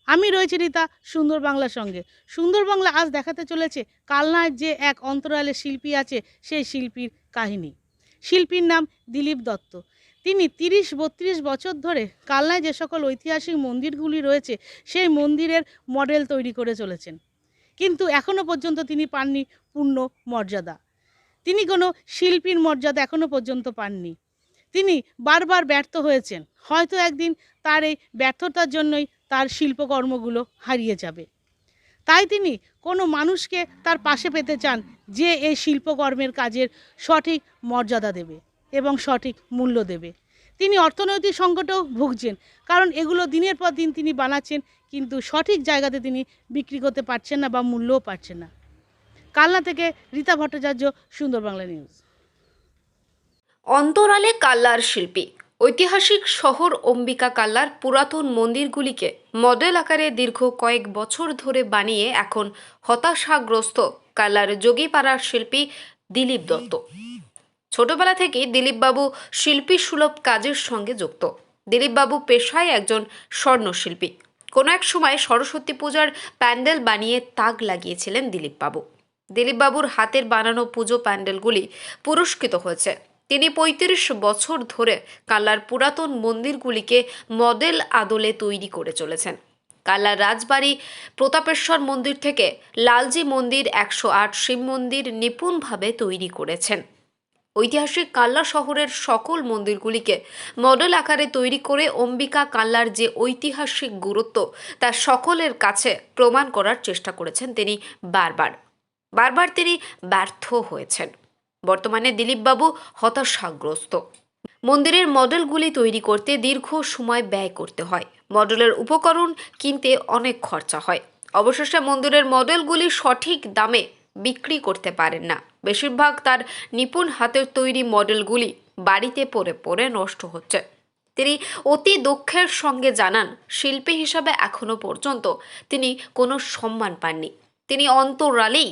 আমি রয়েছি রীতা সুন্দর বাংলার সঙ্গে। সুন্দর বাংলা আজ দেখাতে চলেছে কালনায় যে এক অন্তরালে শিল্পী আছে সেই শিল্পীর কাহিনী। শিল্পীর নাম দিলীপ দত্ত। তিনি ৩০-৩২ বছর ধরে কালনায় যে সকল ঐতিহাসিক মন্দিরগুলি রয়েছে সেই মন্দিরের মডেল তৈরি করে চলেছেন, কিন্তু এখনও পর্যন্ত তিনি পাননি পূর্ণ মর্যাদা। তিনি কোনো শিল্পীর মর্যাদা এখনও পর্যন্ত পাননি। তিনি বারবার ব্যর্থ হয়েছেন। হয়তো একদিন তার এই ব্যর্থতার জন্যই তার শিল্পকর্মগুলো হারিয়ে যাবে। তাই তিনি কোনো মানুষকে তার পাশে পেতে চান যে এই শিল্পকর্মের কাজের সঠিক মর্যাদা দেবে এবং সঠিক মূল্য দেবে। তিনি অর্থনৈতিক সংকটেও ভুগছেন, কারণ এগুলো দিনের পর দিন তিনি বানাচ্ছেন, কিন্তু সঠিক জায়গাতে তিনি বিক্রি করতে পারছেন না বা মূল্যও পাচ্ছেন না। কালনা থেকে রীতা ভট্টাচার্য, সুন্দর বাংলা নিউজ। অন্তরালে কাল্লার শিল্পী। ঐতিহাসিক শহর অম্বিকা কাল্লার পুরাতন মন্দিরগুলিকে মডেল আকারে দীর্ঘ কয়েক বছর ধরে বানিয়ে এখন হতাশাগ্রস্ত কাল্লার যোগীপাড়ার শিল্পী দিলীপ দত্ত। ছোটবেলা থেকেই দিলীপবাবু শিল্পী সুলভ কাজের সঙ্গে যুক্ত। দিলীপবাবু পেশায় একজন স্বর্ণশিল্পী। কোনো এক সময় সরস্বতী পূজার প্যান্ডেল বানিয়ে তাক লাগিয়েছিলেন দিলীপবাবু। দিলীপবাবুর হাতের বানানো পুজো প্যান্ডেলগুলি পুরস্কৃত হয়েছে। তিনি ৩৫ বছর ধরে কাল্লার পুরাতন মন্দিরগুলিকে মডেল আদলে তৈরি করে চলেছেন। কাল্লার রাজবাড়ি প্রতাপেশ্বর মন্দির থেকে লালজি মন্দির ১০৮ শিব মন্দির নিপুণভাবে তৈরি করেছেন। ঐতিহাসিক কাল্লা শহরের সকল মন্দিরগুলিকে মডেল আকারে তৈরি করে অম্বিকা কাল্লার যে ঐতিহাসিক গুরুত্ব তা সকলের কাছে প্রমাণ করার চেষ্টা করেছেন তিনি। বারবার তিনি ব্যর্থ হয়েছেন। বর্তমানে দিলীপবাবু হতাশাগ্রস্ত। মন্দিরের মডেলগুলি তৈরি করতে দীর্ঘ সময় ব্যয় করতে হয়। মডেলের উপকরণ কিনতে অনেক খরচা হয়। অবশেষে মন্দিরের মডেলগুলি সঠিক দামে বিক্রি করতে পারেন না। বেশিরভাগ তার নিপুণ হাতের তৈরি মডেলগুলি বাড়িতে পড়ে পড়ে নষ্ট হচ্ছে। তিনি অতি দুঃখের সঙ্গে জানান, শিল্পী হিসাবে এখনো পর্যন্ত তিনি কোনো সম্মান পাননি। তিনি অন্তরালেই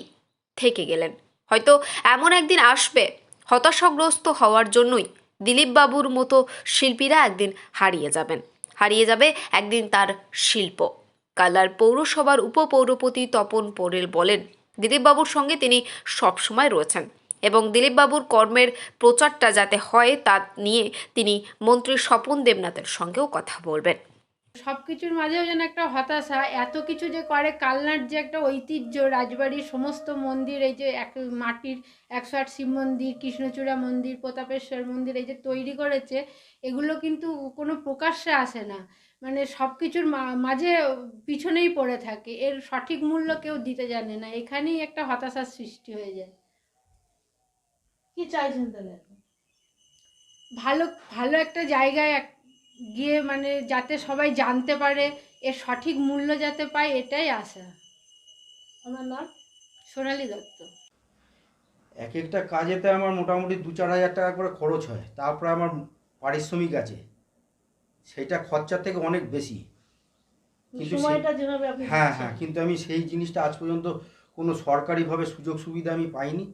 থেকে গেলেন। হয়তো এমন একদিন আসবে, হতাশাগ্রস্ত হওয়ার জন্যই দিলীপবাবুর মতো শিল্পীরা একদিন হারিয়ে যাবে একদিন তার শিল্প। কাল্লার পৌরসভার উপপৌরপতি তপন পোড়েল বলেন, দিলীপবাবুর সঙ্গে তিনি সবসময় রয়েছেন এবং দিলীপবাবুর কর্মের প্রচারটা যাতে হয় তা নিয়ে তিনি মন্ত্রী স্বপন দেবনাথের সঙ্গেও কথা বলবেন। সব কিছুর মাঝেও যেন একটা হতাশা, এত কিছু যে করে কালনার যে একটা ঐতিহ্য, রাজবাড়ির সমস্ত মন্দির, এই যে এক মাটির ১০৮ শিব মন্দির, কৃষ্ণচূড়া মন্দির, প্রতাপেশ্বর মন্দির এই যে তৈরি করেছে, এগুলো কিন্তু কোনো প্রকাশ্যে আসে না। মানে সব কিছুর মাঝে পিছনেই পড়ে থাকে, এর সঠিক মূল্য কেউ দিতে জানে না। এখানেই একটা হতাশার সৃষ্টি হয়ে যায়। কি চাইছেন তাহলে? ভালো ভালো একটা জায়গায় গিয়ে মানে যাতে সবাই জানতে পারে, এর সঠিক মূল্য যাতে পায়, এটাই আশা। আমার নাম সোনালী দত্ত। এক একটা কাজেতে আমার মোটামুটি ২-৪ হাজার টাকা করে খরচ হয়, তারপরে আমার পারিশ্রমিক আছে, সেটা খরচার থেকে অনেক বেশি। কিন্তু সময়টা যেভাবে আপনি হ্যাঁ দিচ্ছেন। কিন্তু আমি সেই জিনিসটা আজ পর্যন্ত কোনো সরকারিভাবে সুযোগ সুবিধা আমি পাইনি।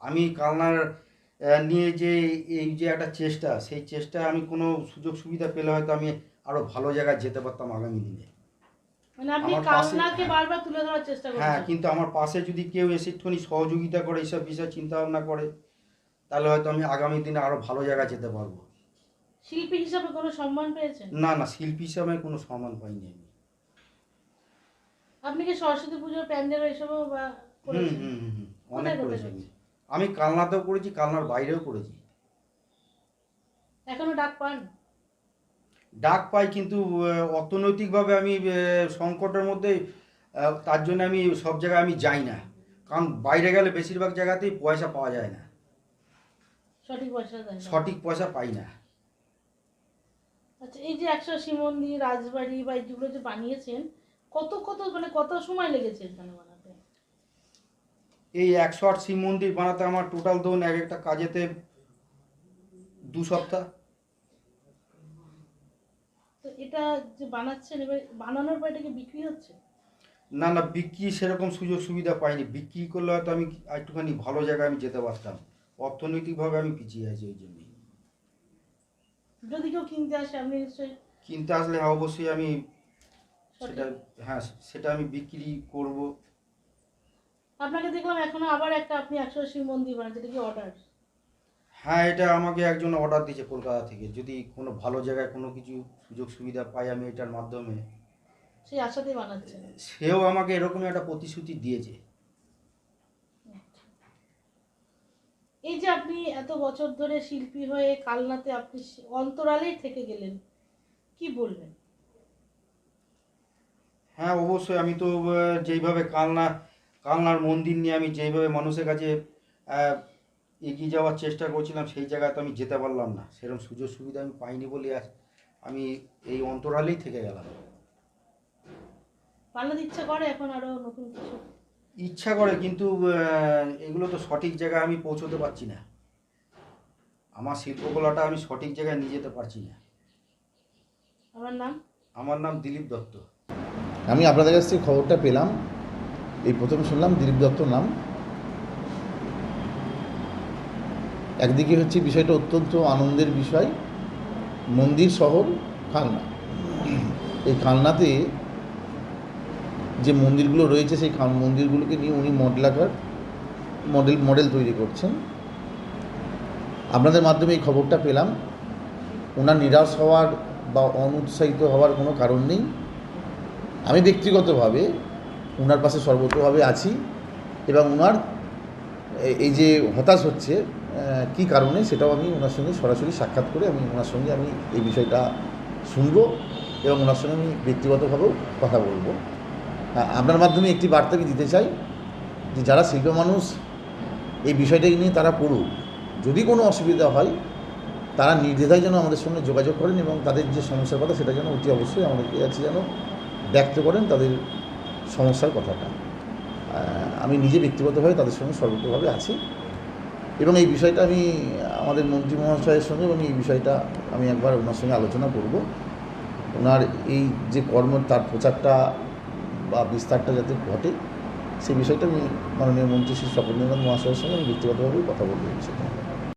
আমি কালনার নিয়ে যে এই যে একটা চেষ্টা, সেই চেষ্টা আমি কোনো সুযোগ সুবিধা পেলে হয়তো আমি আরও ভালো জায়গায় যেতে পারতাম আগামী দিনে। মানে আপনি আমার পাশে কালনাকে বারবার তুলে ধরার চেষ্টা হ্যাঁ, করছেন। কিন্তু আমার পাশে যদি কেউ এসে একটুখানি সহযোগিতা করে, এইসব বিষয়ে চিন্তা ভাবনা করে, তাহলে হয়তো আমি আগামী দিনে আরও ভালো জায়গায় যেতে পারবো। শিল্পী হিসাবে কোনো সম্মান পেয়েছেন? না শিল্পী হিসাবে কোনো সম্মান পাইনি আমি। আপনি কি সরস্বতী পুজোর প্যান্ডেল এসবও বা করেছেন? অনেক কোথায় করেছি করেছেন? আমি কালনাতেও করেছি, কালনার বাইরেও করেছি। এখনো ডাক পান? ডাক পাই, কিন্তু অর্থনৈতিকভাবে আমি সংকটের মধ্যে, তার জন্য আমি সব জায়গায় আমি যাই না, কারণ বাইরে গেলে বেশিরভাগ জায়গাতেই পয়সা পাওয়া যায় না, সঠিক পয়সা দেয় না। সঠিক পয়সা পাই না। আচ্ছা, এই যে ১০০ শিব মন্দির, রাজবাড়ি বা যেগুলো যে বানিয়েছেন, কত সময় লেগেছে এখানে বানাতে? এই ১০৮ শিব মন্দির বানাতে আমার টোটাল ধরুন এক একটা কাজেতে ২ সপ্তাহ। তো এটা যে বানাচ্ছেন, এবার বানানোর পর এটা কি বিক্রি হচ্ছে? না বিক্রি সেরকম সুযোগ সুবিধা পাইনি। বিক্রি করলে হয়তো আমি একটুখানি ভালো জায়গায় আমি যেতে পারতাম। অর্থনৈতিকভাবে আমি পিছিয়ে আছি, ওই জন্যই। যদি কেউ কিনতে আসে আপনি নিশ্চয়ই কিনতে আসলে হ্যাঁ, অবশ্যই আমি সেটা, হ্যাঁ সেটা আমি বিক্রি করব। আপনাকে দেখলাম এখনো আবার একটা আপনি 180 মন্দির বানাচ্ছেন, এটা কি অর্ডার? হ্যাঁ, এটা আমাকে একজন অর্ডার দিয়েছে কলকাতা থেকে, যদি কোনো ভালো জায়গায় কোনো কিছু সুযোগ সুবিধা পাই আমি এটার মাধ্যমে। সেই আশাতেই বানাচ্ছেন। সেও আমাকে এরকমই একটা প্রতিশ্রুতি দিয়েছে। এই যে আপনি এত বছর ধরে শিল্পী হয়ে কালনাতে আপনি অন্তরালেই থেকে গেলেন, কি বলবেন? হ্যাঁ অবশ্যই, আমি তো যেইভাবে কালনার মন্দির নিয়ে আমি যেইভাবে মানুষের কাছে আহ, এগিয়ে যাওয়ার চেষ্টা করছিলাম, সেই জায়গায় তো আমি যেতে পারলাম না, সেরকম সুযোগ সুবিধা আমি পাইনি বলে আজ আমি এই অন্তরালেই থেকে গেলাম। বানাতে ইচ্ছা করে এখন আরো নতুন কিছু? ইচ্ছা করে, কিন্তু এগুলো তো সঠিক জায়গায় আমি পৌঁছতে পারছি না, আমার শিল্পকলাটা আমি সঠিক জায়গায় নিয়ে যেতে পারছি না। আমার নাম? আমার নাম দিলীপ দত্ত। আমি আপনাদের কাছ থেকে খবরটা পেলাম, এই প্রথম শুনলাম দিলীপ দত্তর নাম। একদিকে হচ্ছে বিষয়টা অত্যন্ত আনন্দের বিষয়, মন্দির শহর কালনা, এই কালনাতে যে মন্দিরগুলো রয়েছে সেই মন্দিরগুলোকে নিয়ে উনি মডেল তৈরি করছেন। আপনাদের মাধ্যমে এই খবরটা পেলাম, ওনার নিরাশ হওয়ার বা অনুৎসাহিত হওয়ার কোনো কারণ নেই। আমি ব্যক্তিগতভাবে ওনার পাশে সর্বতভাবে আছি, এবং ওনার এই যে হতাশ হচ্ছে কী কারণে সেটাও আমি ওনার সঙ্গে সরাসরি সাক্ষাৎ করে আমি ওনার সঙ্গে আমি এই বিষয়টা শুনবো এবং ওনার সঙ্গে আমি ব্যক্তিগতভাবেও কথা বলবো। আপনার মাধ্যমে একটি বার্তা আমি দিতে চাই যে যারা শিল্প মানুষ এই বিষয়টাকে নিয়ে তারা পড়ুক, যদি কোনো অসুবিধা হয় তারা নির্দ্বিধায় যেন আমাদের সঙ্গে যোগাযোগ করেন এবং তাদের যে সমস্যার কথা সেটা যেন অতি অবশ্যই আমাদেরকে কাছে যেন ব্যক্ত করেন তাদের সমস্যার কথাটা। আমি নিজে ব্যক্তিগতভাবে তাদের সঙ্গে সর্বতভাবে আছি এবং এই বিষয়টা আমি আমাদের মন্ত্রী মহাশয়ের সঙ্গে এবং এই বিষয়টা আমি একবার ওনার সঙ্গে আলোচনা করব। ওনার এই যে কর্ম তার প্রচারটা বা বিস্তারটা যাতে ঘটে সেই বিষয়টা আমি মাননীয় মন্ত্রী শ্রী স্বপন দেবনাথ মহাশয়ের সঙ্গে আমি ব্যক্তিগতভাবেই কথা বলতে চাই।